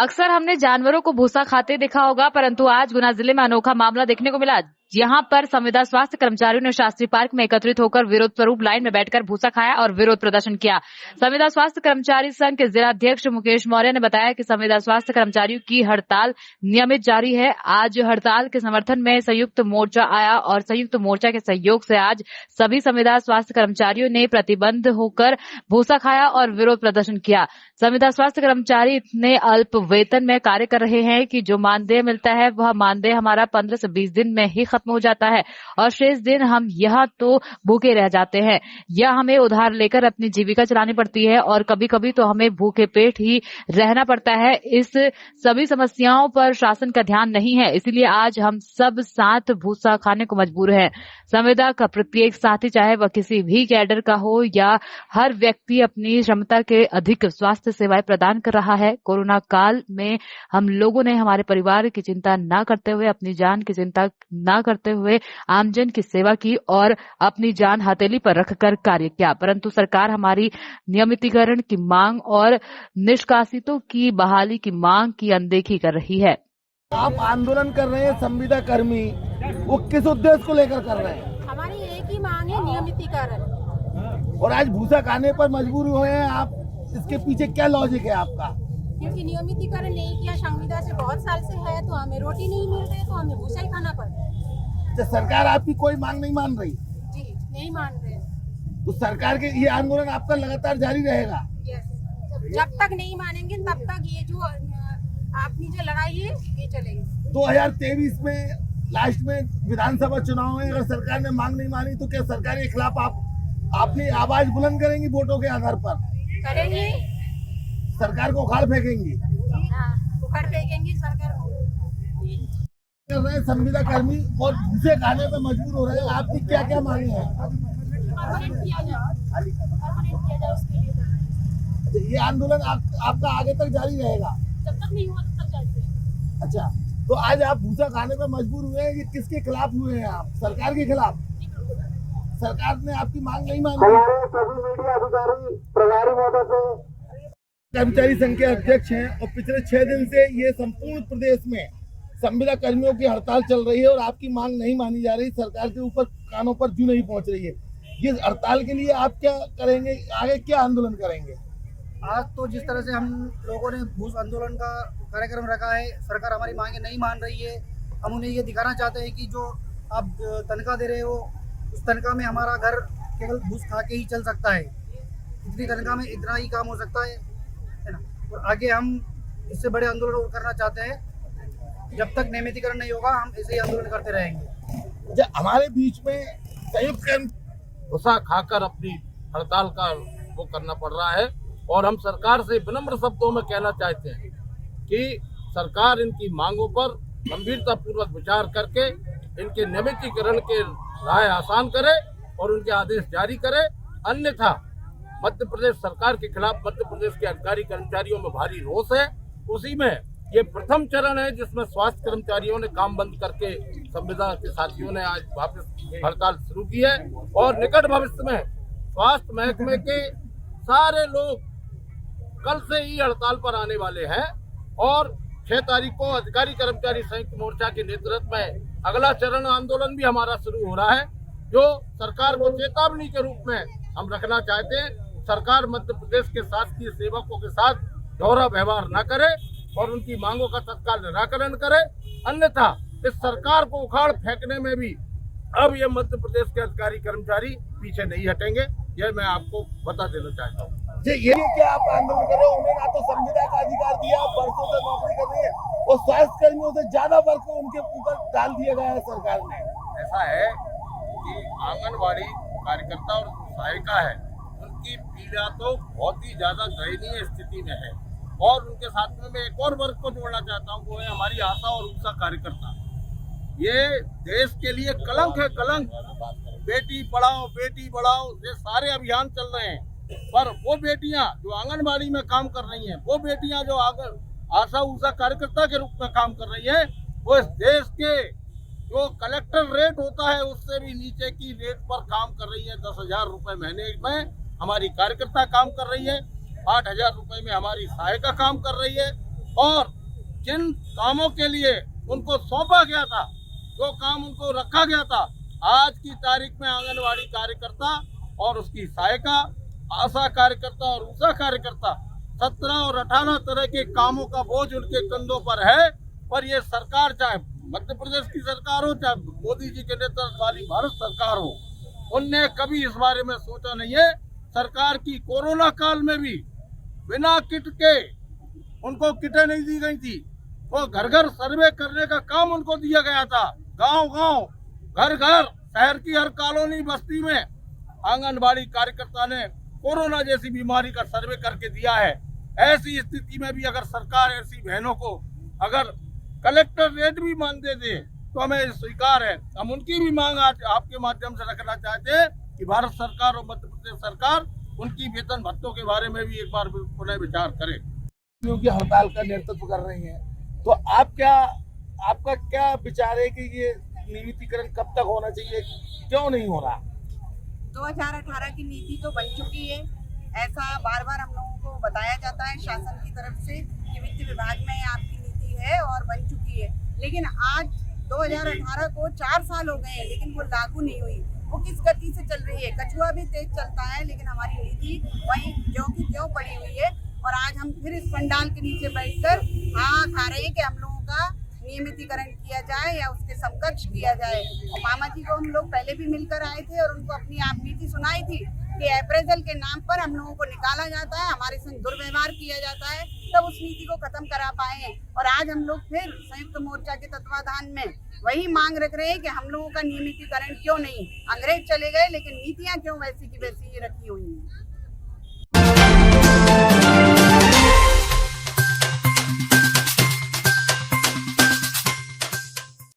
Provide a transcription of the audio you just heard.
अक्सर हमने जानवरों को भूसा खाते देखा होगा, परंतु आज गुना जिले में अनोखा मामला देखने को मिला। यहाँ पर संविदा स्वास्थ्य कर्मचारियों ने शास्त्री पार्क में एकत्रित होकर विरोध स्वरूप लाइन में बैठकर भूसा खाया और विरोध प्रदर्शन किया। संविदा स्वास्थ्य कर्मचारी संघ के जिलाध्यक्ष मुकेश मौर्य ने बताया कि संविदा स्वास्थ्य कर्मचारियों की हड़ताल नियमित जारी है। आज हड़ताल के समर्थन में संयुक्त मोर्चा आया और संयुक्त मोर्चा के सहयोग से आज सभी संविदा स्वास्थ्य कर्मचारियों ने प्रतिबंध होकर भूसा खाया और विरोध प्रदर्शन किया। संविदा स्वास्थ्य कर्मचारी इतने अल्प वेतन में कार्य कर रहे हैं कि जो मानदेय मिलता है वह मानदेय हमारा 15 से 20 दिन में ही खत्म हो जाता है और शेष दिन हम यहाँ तो भूखे रह जाते हैं या हमें उधार लेकर अपनी जीविका चलानी पड़ती है और कभी कभी तो हमें भूखे पेट ही रहना पड़ता है। इस सभी समस्याओं पर शासन का ध्यान नहीं है, इसलिए आज हम सब साथ भूसा खाने को मजबूर हैं। संविदा का प्रत्येक साथी, चाहे वह किसी भी कैडर का हो या हर व्यक्ति, अपनी क्षमता के अधिक स्वास्थ्य सेवाएं प्रदान कर रहा है। कोरोना काल में हम लोगों ने हमारे परिवार की चिंता न करते हुए, अपनी जान की चिंता न करते हुए आमजन की सेवा की और अपनी जान हथेली पर रखकर कार्य किया, परंतु सरकार हमारी नियमितीकरण की मांग और निष्कासितों की बहाली की मांग की अनदेखी कर रही है। आप आंदोलन कर रहे हैं, संविदा कर्मी, वो किस उद्देश्य को लेकर कर रहे हैं? हमारी एक ही मांग है, नियमितीकरण। और आज भूसा खाने पर मजबूर हुए हैं आप, इसके पीछे क्या लॉजिक है आपका? क्योंकि नियमितीकरण नहीं किया, संविदा से बहुत साल से है, तो हमें रोटी नहीं मिल रही, तो हमें भूसा ही खाना पड़ता है। तो सरकार आपकी कोई मांग नहीं मान रही? जी नहीं मान रहे। तो सरकार के ये आंदोलन आपका लगातार जारी रहेगा? जब तक नहीं मानेंगे तब तक ये जो आपकी जो लड़ाई है ये चलेगी। 2023 में लास्ट में विधानसभा चुनाव में अगर सरकार ने मांग नहीं मानी तो क्या सरकार के खिलाफ आप अपनी आवाज बुलंद करेंगी वोटों के आधार पर? करेंगे। सरकार को उखाड़ फेंकेंगी? उखाड़ फेंकेंगी सरकार को। कर रहे हैं संविदा कर्मी और भूसे खाने पे मजबूर हो रहे हैं, आपकी क्या क्या मांगे हैं? ये आंदोलन आपका आगे तक जारी रहेगा? जब तक नहीं हुआ तब तक जारी रहेगा। अच्छा, तो आज आप भूसा खाने पे मजबूर हुए हैं, ये किसके खिलाफ हुए हैं आप? सरकार के खिलाफ? सरकार ने आपकी मांग नहीं मानी? हमारे सभी मीडिया अधिकारी प्रभारी महोदय से कर्मचारी संघ के अध्यक्ष हैं और पिछले 6 दिन से ये संपूर्ण प्रदेश में संविदा कर्मियों की हड़ताल चल रही है और आपकी मांग नहीं मानी जा रही, सरकार के ऊपर कानों पर जू नहीं पहुंच रही है। ये हड़ताल के लिए आप क्या करेंगे, आगे क्या आंदोलन करेंगे? आज तो जिस तरह से हम लोगों ने भूस आंदोलन का कार्यक्रम रखा है, सरकार हमारी मांगे नहीं मान रही है। हम उन्हें ये दिखाना चाहते हैं कि जो आप तनख्वाह दे रहे हो उस तनख्वाह में हमारा घर केवल भूस खा के ही चल सकता है। इतनी तनख्वाह में इतना ही काम हो सकता है ना। और आगे हम इससे बड़े आंदोलन करना चाहते हैं। जब तक नियमितीकरण नहीं होगा हम ऐसे ही आंदोलन करते रहेंगे। हमारे बीच में संयुक्त भूसा खाकर अपनी हड़ताल का वो करना पड़ रहा है और हम सरकार से विनम्र शब्दों में कहना चाहते हैं कि सरकार इनकी मांगों पर गंभीरता पूर्वक विचार करके इनके नियमितीकरण के राह आसान करे और उनके आदेश जारी करे। अन्यथा मध्य प्रदेश सरकार के खिलाफ मध्य प्रदेश के अधिकारी कर्मचारियों में भारी रोष है। उसी में ये प्रथम चरण है जिसमें स्वास्थ्य कर्मचारियों ने काम बंद करके संविदा के साथियों ने आज वापस हड़ताल शुरू की है और निकट भविष्य में स्वास्थ्य महकमे के सारे लोग कल से ही हड़ताल पर आने वाले हैं और 6 तारीख को अधिकारी कर्मचारी संयुक्त मोर्चा के नेतृत्व में अगला चरण आंदोलन भी हमारा शुरू हो रहा है, जो सरकार को चेतावनी के रूप में हम रखना चाहते हैं। सरकार मध्य प्रदेश के शासकीय सेवकों के साथ दोहरा व्यवहार न करे और उनकी मांगों का तत्काल निराकरण करे, अन्यथा इस सरकार को उखाड़ फेंकने में भी अब ये मध्य प्रदेश के अधिकारी कर्मचारी पीछे नहीं हटेंगे। यह मैं आपको बता देना चाहता हूँ। ये क्या आप आंदोलन कर रहे हो? उन्हें ना तो संविदा का अधिकार दिया, वर्षों से नौकरी कर रही है और स्वास्थ्य कर्मियों से ज्यादा वर्क उनके ऊपर डाल दिया गया है सरकार ने। ऐसा है कि आंगनबाड़ी कार्यकर्ता और सहायिका है, उनकी पीड़ा तो बहुत ही ज्यादा दयनीय स्थिति में है और उनके साथ में मैं एक और वर्ग को जोड़ना चाहता हूँ, वो है हमारी आशा और ऊषा कार्यकर्ता। ये देश के लिए कलंक है, कलंक। बेटी पढ़ाओ ये सारे अभियान चल रहे हैं, पर वो बेटियां जो आंगनबाड़ी में काम कर रही हैं, वो बेटियां जो आशा ऊषा कार्यकर्ता के रूप में काम कर रही हैं, वो इस देश के जो कलेक्टर रेट होता है उससे भी नीचे की रेट पर काम कर रही है। 10,000 रुपए महीने में हमारी कार्यकर्ता काम कर रही है, 8,000 रुपए में हमारी सहायिका काम कर रही है और जिन कामों के लिए उनको सौंपा गया था, जो काम उनको रखा गया था, आज की तारीख में आंगनवाड़ी कार्यकर्ता और उसकी सहायिका, आशा कार्यकर्ता और ऊषा कार्यकर्ता 17 और 18 तरह के कामों का बोझ उनके कंधों पर है। पर ये सरकार, चाहे मध्य प्रदेश की सरकार हो, चाहे मोदी जी के नेतृत्व वाली भारत सरकार हो, उनने कभी इस बारे में सोचा नहीं है। सरकार की कोरोना काल में भी बिना किट के उनको किटें नहीं दी गई थी, वो घर घर सर्वे करने का काम उनको दिया गया था। गांव गांव, घर घर, शहर की हर कॉलोनी बस्ती में आंगनबाड़ी कार्यकर्ता ने कोरोना जैसी बीमारी का सर्वे करके दिया है। ऐसी स्थिति में भी अगर सरकार ऐसी बहनों को अगर कलेक्टर रेट भी मान दे तो हमें स्वीकार है। हम उनकी भी मांग आज आपके माध्यम से रखना चाहते हैं कि भारत सरकार और मध्य प्रदेश सरकार उनकी वेतन भत्तों के बारे में भी एक बार पुनः विचार करे। की हड़ताल का नेतृत्व कर रही हैं, तो आपका क्या विचार है कि ये नियमितीकरण कब तक होना चाहिए, क्यों नहीं हो रहा? 2018 की नीति तो बन चुकी है, ऐसा बार बार हम लोगों को बताया जाता है शासन की तरफ से कि वित्त विभाग में आपकी नीति है और बन चुकी है, लेकिन आज 2018 को 4 साल हो गए हैं लेकिन वो लागू नहीं हुई। वो किस गति से चल रही है, कछुआ भी तेज चलता है लेकिन हमारी नीति वही ज्यों की त्यों पड़ी हुई है। और आज हम फिर इस पंडाल के नीचे बैठकर हाँ खा रहे हैं कि हम लोगों का नियमितीकरण किया जाए या उसके समकक्ष किया जाए। और मामा जी को हम लोग पहले भी मिलकर आए थे और उनको अपनी आप नीति सुनाई थी कि अप्रेजल के नाम पर हम लोगों को निकाला जाता है, हमारे संग दुर्व्यवहार किया जाता है, तब उस नीति को खत्म करा पाए हैं। और आज हम लोग फिर संयुक्त मोर्चा के तत्वाधान में वही मांग रख रहे हैं कि हम लोगों का नियमितीकरण क्यों नहीं। अंग्रेज चले गए लेकिन नीतियां क्यों वैसी की वैसी ही रखी हुई हैं।